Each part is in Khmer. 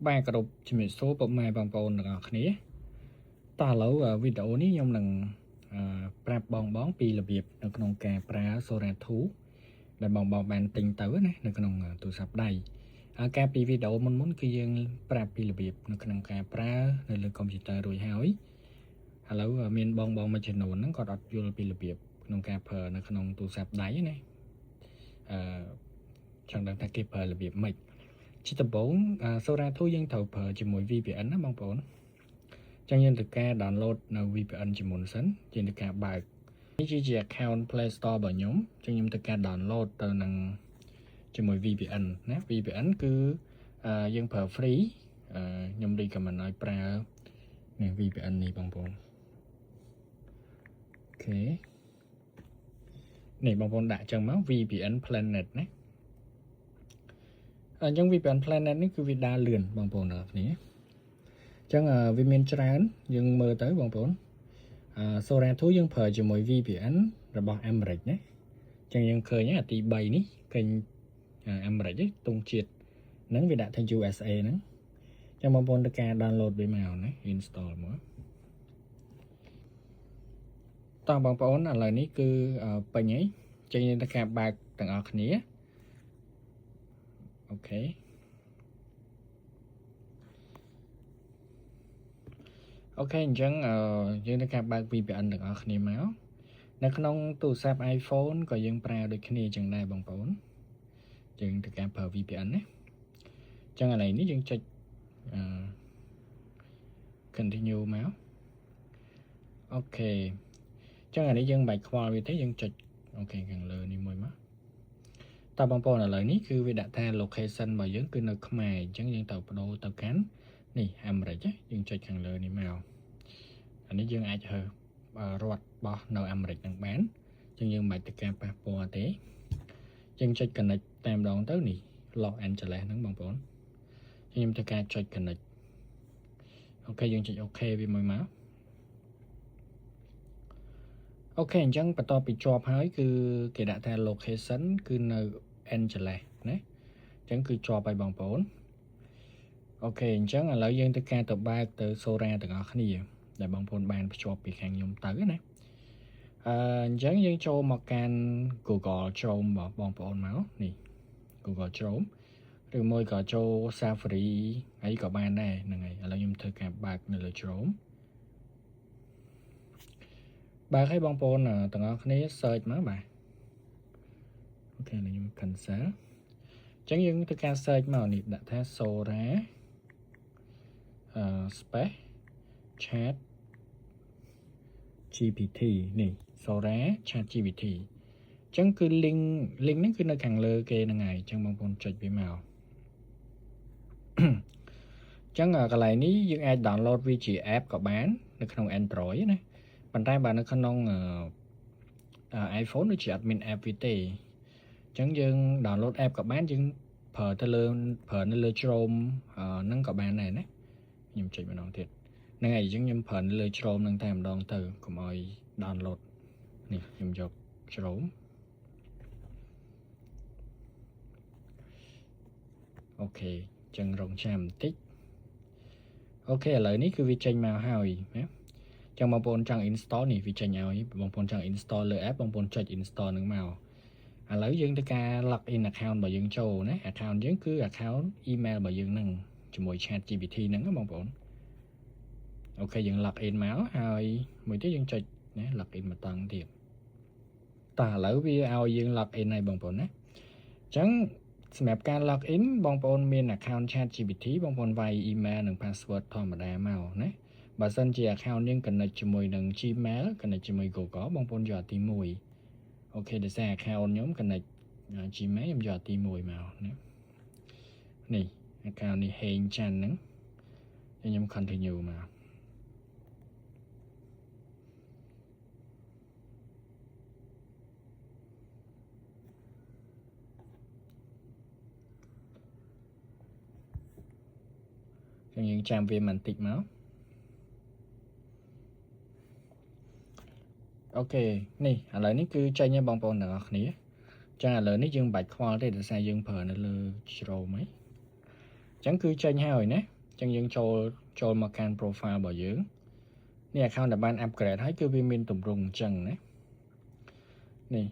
Ba cái đục chỉ một số bộ mai bằng bồn được ở khné ta lâu video ní nhom nằng prep bong bóng pi là việc được nông cà pra so ra thú để bong bóng bàn tình tới này được nông tụ sập đầy cà pi video muốn kia dương prep pi là việc được nông cà pra để lực computer rồi hỏi lâu miền bong bóng mà trên nón nó có đặt vô pi là việc nông cà phở được nông tụ sập đáy này chẳng đang ta kịp phở là việc mệt chỉ tập 4 số ra thu dân thầu phở chỉ mỗi VPN nó bong bóng chẳng như được ca downloadនៅ VPN ជាមុនសិនជានឹងការបើកនេះជា account Play Store របស់ខ្ញុំចឹងខ្ញុំទៅការ download ទៅនឹងជាមួយ VPN ណា VPN គឺយើងប្រើ free ខ្ញុំ recommend ឲ្យប្រើនេះ VPN នេះបងប្អូនអូខេនេះបងប្អូនដាក់ចឹងមក VPN Planet ណាអញ្ចឹង VPN Planet នេះគឺវាដើរលឿនបងប្អូនអរគ្នាចឹងវាមានច្រើនយើងមើលទៅបងប្អូនSora 2យើងប្រើជាមួយ VPN របស់អាមេរិកណាចឹងយើងឃើញអាទី3នេះឃើញអាមេរិកទេទង់ជាតិហ្នឹងវាដាក់ថា USA ហ្នឹងចឹងបងប្អូនទៅការ download វាមកណា install មកតោះបងប្អូនឥឡូវនេះគឺពេញហើយចឹងយើងទៅការបើកទាំងអស់គ្នាអូខេអូខេអញ្ចឹងយើងនឹងការបើក VPN ទាំងអស់គ្នាមកនៅក្នុងទូរស័ព្ទ iPhone ក៏យើងប្រើដូចគ្នាអញ្ចឹងដែរបងប្អូនយើងទៅការប្រើ VPN ណាអញ្ចឹងឥឡូវនេះយើងចុចcontinue មកអូខេអញ្ចឹងឥឡូវនេះយើងមិនបាច់ខ្វល់វាទេយើងចុចអូខេខាងលើនេះមួយមកតើបងប្អូនឥឡូវនេះគឺវាដាក់ថា location របស់យើងគឺនៅខ្មែរអញ្ចឹងយើងទៅបដូរទៅកាន់នេះអាមេរិកយើងចុចខាងលើនេះមកអានេះយើងអាចហើរដ្ឋរបស់នៅអាមេរិកនឹងបានអញ្ចឹងយើងមិនបាច់ទៅការប៉ះពាល់ទេយើងចុច connect តែម្ដងទៅនេះ Los Angeles ហ្នឹងបងប្អូនខ្ញុំទៅការចុច connect អូខេយើងចុច OK វាមួយមកអូខេអញ្ចឹងបន្ទាប់ពីជាប់ហើយគឺគេដាក់ថា location គឺនៅ Angeles ណាអញ្ចឹងគឺជាប់ហើយបងប្អូនអូខេអញ្ចឹងឥឡូវយើងទៅការទៅបើកទៅ Sora ទាំងអស់គ្នាដែលបងប្អូនបានភ្ជាប់ពីខាងខ្ញុំទៅណាអញ្ចឹងយើងចូលមកកាន់ Google Chrome របស់បងប្អូនមកនេះ Google Chrome ឬមួយក៏ចូល Safari អីក៏បានដែរហ្នឹងហើយឥឡូវខ្ញុំធ្វើការបើកនៅលើ Chrome បើកឲ្យបងប្អូនទាំងអស់គ្នា search មកបាទអូខេខ្ញុំ cancel អញ្ចឹងយើងធ្វើការ search មកនេះដាក់ថា Sora space chat GPT នេះ Sora chat GPT អញ្ចឹងគឺ link ហ្នឹងគឺនៅខាងលើគេហ្នឹងហើយអញ្ចឹងបងប្អូនចុចវាមកអញ្ចឹងកន្លែងនេះយើងអាច download វាជា app ក៏បាននៅក្នុង Android ណាប៉ុន្តែបើនៅក្នុងiPhone ដូចជាអត់មាន app វាទេអញ្ចឹងយើង download app ក៏បានយើងប្រើនៅលើ Chrome ហ្នឹងក៏បានដែរណាខ្ញុំចុចម្ដងទៀតហ្នឹងហើយអញ្ចឹងខ្ញុំប្រើនៅលើ Chrome ហ្នឹងតែម្ដងទៅកុំឲ្យ download នេះខ្ញុំយក Chrome អូខេអញ្ចឹងរងចាំបន្តិចអូខេឥឡូវនេះគឺវាចេញមកហើយណាចឹងបងប្អូនចង់ install នេះវាចេញឲ្យបងប្អូនចង់ install លើ app បងប្អូនចុច install នឹងមកឥឡូវយើងទៅការ log in account របស់យើងចូលណា account យើងគឺ account email របស់យើងហ្នឹងជាមួយ chat GPT ហ្នឹងបងប្អូនអូខេយើង log in មកហើយមួយទៀតយើងចុចណា log in មកតង់ទៀតតើឥឡូវវាឲ្យយើង log in ហើយបងប្អូនណាអញ្ចឹងសម្រាប់ការ log in បងប្អូនមាន account chat GPT បងប្អូនវាយ email និង password ធម្មតាមកណាបើសិនជា account យើង connect ជាមួយនឹង Gmail connect ជាមួយ Google បងប្អូនយកទី1អូខេដោយសារ account ខ្ញុំ connect Gmail ខ្ញុំយកទី1មកណានេះ account នេះ Heng Chan ហ្នឹងខ្ញុំ continue មកយើងចាំវាបន្តិចមកអូខេនេះឥឡូវនេះគឺចេញហើយបងប្អូនទាំងអស់គ្នាចឹងឥឡូវនេះយើងមិនបាច់ខ្វល់ទេដោយសារយើងប្រើនៅលើ Chrome ហី chẳng cứ tranh hơi nè chẳng những cho mà can profile bảo dưỡng nè account là ban upgrade thấy cứ viên tùm rùng chẳng nè nè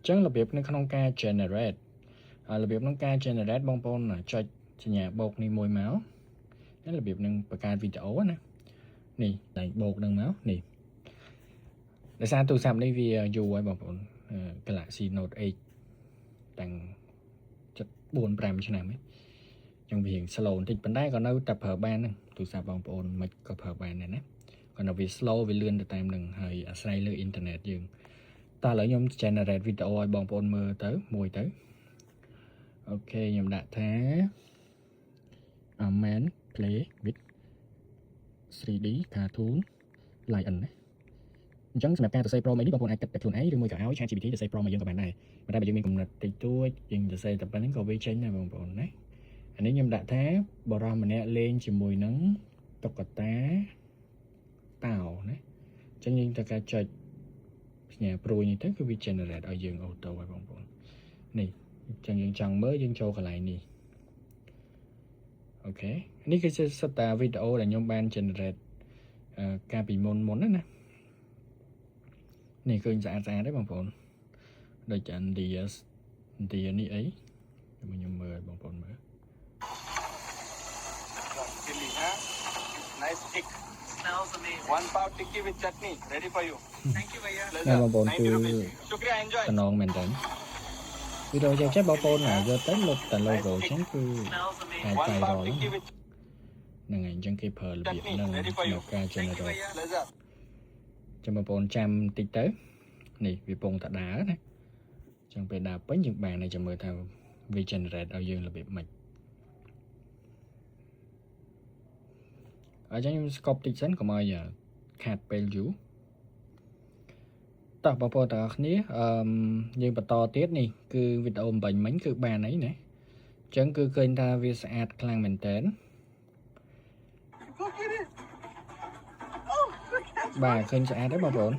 chẳng là việc nó không ca generate là việc nó ca generate bong bong là cho nhà bột này môi máu đó là việc nâng bạc ca video nè nè lại bột nâng máu nè để sao tôi làm đây vì dù ai bảo bọn Galaxy Note 8 bằng chất 4 gram cho nào ấy trong việc slow thì vấn đề còn đâu tập hợp ban nè tôi sao bằng bọn mạch tập hợp ban này nè còn là vì slow vì lươn từ time đừng hơi xây lên internet dừng ta lấy nhóm generate video ai bằng bọn mơ tới mùi tới ok nhóm đã thế man play with 3D cartoon lion đấy chẳng xem ca từ xây pro mấy đứa con ai tập thường ấy đừng mua cả áo trang GPT từ xây pro mà dân các bạn này mà đây bây giờ mình cùng là thì tôi dừng từ xây tập bánh cầu vi tranh này bằng bọn đấy anh ấy nhầm đã thế bỏ ra mình nè lên chỉ mùi nắng tộc cả tá tàu đấy chẳng những ta ca chơi nhà pro như thế cái vi generate ở giường ô tô bằng bọn này chẳng những chẳng mới dân châu cả lại nè okនេះគឺជា Star video ដែលខ្ញុំបាន generate កាលពីមុនណានេះឃើញស្អាតđấy បងប្អូនដូច India នេះអីខ្ញុំមើលបងប្អូនមើល Chili, huh? Nice stick. Smells amazing. 1 pound tikki with chutney, ready for you. Thank you, Bhaiya. នេះបងប្អូន គឺ 90 rupees. Shukriya, enjoy. តំណងមែនតើវីដេអូចេះបងប្អូនណាយកទៅលុបតែ logo ចឹងគឺ Smells អាច amazing. វាយ 1 រ pound ល tikki with ហ្នឹងហើយអញ្ចឹងគេប្រើរបៀប chutney, ហ្នឹង ready for you. ក្នុងការ Thank you, generate Bhaiya. Pleasure. ចាំបងប្អូនចាំតិចទៅនេះវាពងតដើរណាអញ្ចឹងពេលដើរពេញយើងបានតែចាំមើលថាវា generate ឲ្យយើងរបៀបម៉េចអញ្ចឹងខ្ញុំស្កប់តិចសិនកុំឲ្យខាតពេលយូរតោះបងប្អូនទាំងអស់គ្នាយើងបន្តទៀតនេះគឺវីដេអូបំបញ្ញមិញគឺបានអីណាអញ្ចឹងគឺឃើញថាវាស្អាតខ្លាំងមែនតើបាទឃើញស្អាតđấyបងប្អូន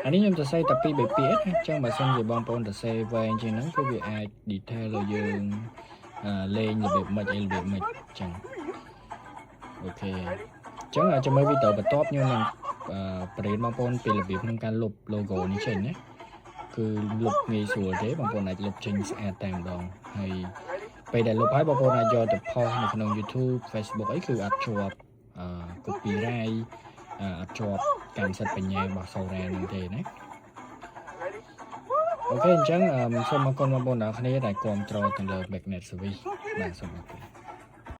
អានេះខ្ញុំទៅសេតែពីរបីពាក្យអញ្ចឹងបើសិនជាបងប្អូនទៅសេវែងជាងហ្នឹងគឺវាអាច detail ឲ្យយើងលេងរបៀបម៉េចអីរបៀបម៉េចអញ្ចឹងអូខេអញ្ចឹងចាំមើលវីដេអូបន្ទាប់ខ្ញុំនឹងបរិយាបងប្អូនពីរបៀបក្នុងការលុប logo នេះចេញណាគឺលុបងាយស្រួលទេបងប្អូនអាចលុបចេញស្អាតតែម្ដងហើយពេលដែលលុបហើយបងប្អូនអាចយកទៅផុសនៅក្នុង YouTube Facebook អីគឺអត់ជាប់copyright អត់ជាប់កម្មសិទ្ធិបញ្ញារបស់ Sora នឹងទេណាអូខេអញ្ចឹងសូមអរគុណបងប្អូនទាំងអស់គ្នាដែលគាំទ្រទៅលើ Magnet Service បាទសូមអរគុណ